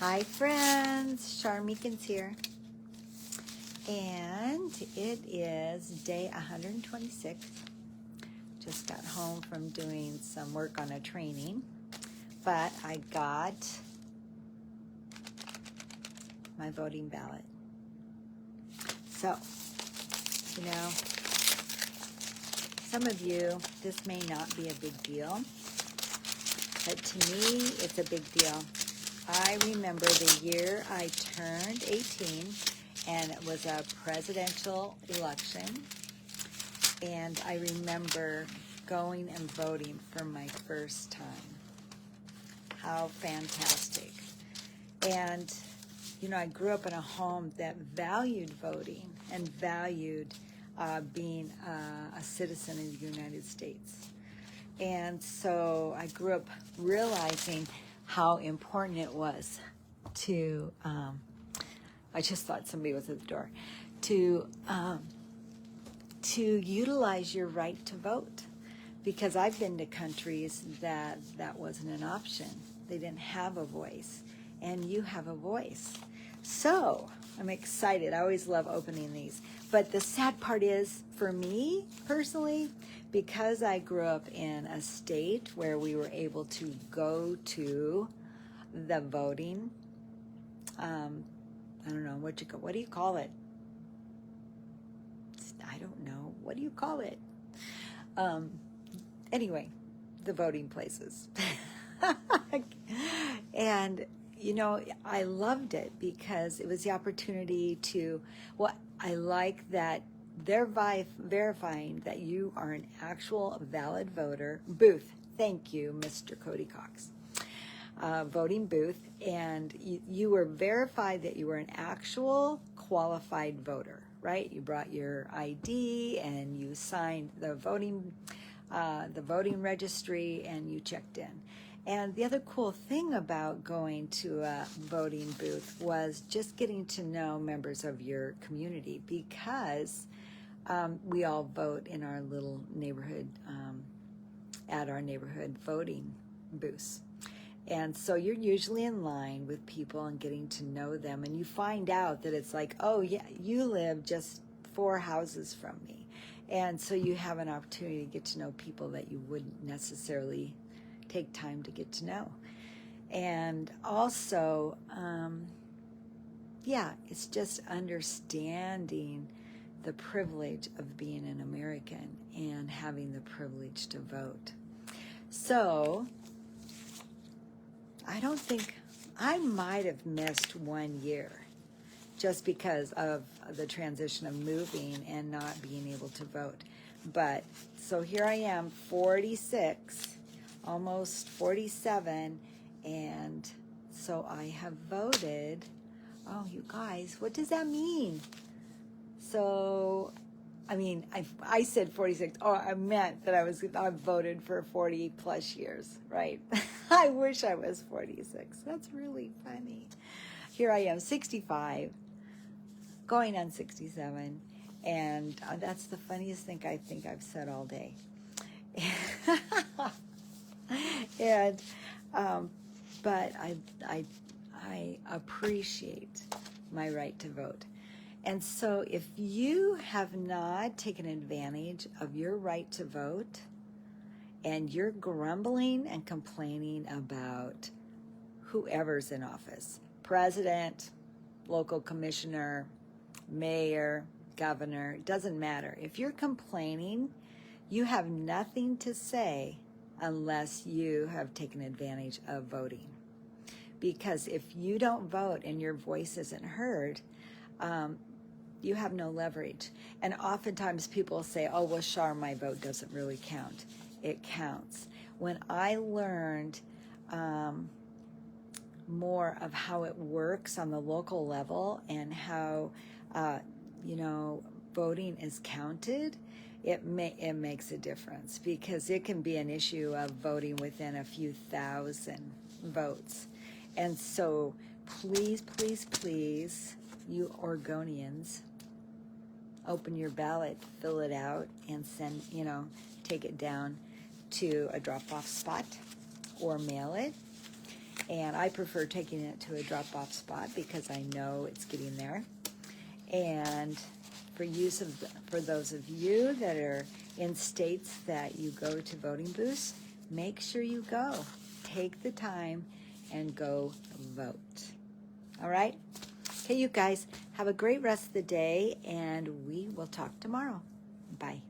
Hi friends, Char Meekins here, and it is day 126. Just got home from doing some work on a training, but I got my voting ballot. So, you know, some of you, this may not be a big deal, but to me, it's a big deal. I remember the year I turned 18, and it was a presidential election, and I remember going and voting for my first time. How fantastic. And, you know, I grew up in a home that valued voting and valued being a citizen in the United States. And so I grew up realizing how important it was to, I just thought somebody was at the door, to utilize your right to vote. Because I've been to countries that wasn't an option. They didn't have a voice, and you have a voice. So I'm excited. I always love opening these. But the sad part is, for me personally, because I grew up in a state where we were able to go to the voting, I don't know, what do you call it? I don't know. What do you call it? Anyway, the voting places. And, you know, I loved it because it was the opportunity to, well, I like that they're verifying that you are an actual valid voter. Booth. Thank you, Mr. Cody Cox. Voting booth, and you were verified that you were an actual qualified voter, right? You brought your ID and you signed the voting registry, and you checked in. And the other cool thing about going to a voting booth was just getting to know members of your community, because we all vote in our little neighborhood, at our neighborhood voting booths. And so you're usually in line with people and getting to know them, and you find out that it's like, oh yeah, you live just 4 houses from me. And so you have an opportunity to get to know people that you wouldn't necessarily take time to get to know. And also, yeah, it's just understanding the privilege of being an American and having the privilege to vote. So I don't think, I might have missed 1 year just because of the transition of moving and not being able to vote. But so here I am, 46, almost 47, and so I have voted. Oh, you guys, what does that mean? So, I mean, I said 46. Oh, I meant that I voted for 40 plus years, right? I wish I was 46. That's really funny. Here I am, 65, going on 67, and that's the funniest thing I think I've said all day. And, but I appreciate my right to vote. And so if you have not taken advantage of your right to vote, and you're grumbling and complaining about whoever's in office, president, local commissioner, mayor, governor, doesn't matter. If you're complaining, you have nothing to say unless you have taken advantage of voting. Because if you don't vote and your voice isn't heard, you have no leverage. And oftentimes people say, oh, well, Char, my vote doesn't really count. It counts. When I learned more of how it works on the local level and how, you know, voting is counted, it makes a difference, because it can be an issue of voting within a few thousand votes. And so please, please, please, you Oregonians, open your ballot, fill it out, and send, you know, take it down to a drop-off spot or mail it. And I prefer taking it to a drop-off spot because I know it's getting there. And for those of you that are in states that you go to voting booths, make sure you go. Take the time and go vote. All right? Okay, you guys, have a great rest of the day, and we will talk tomorrow. Bye.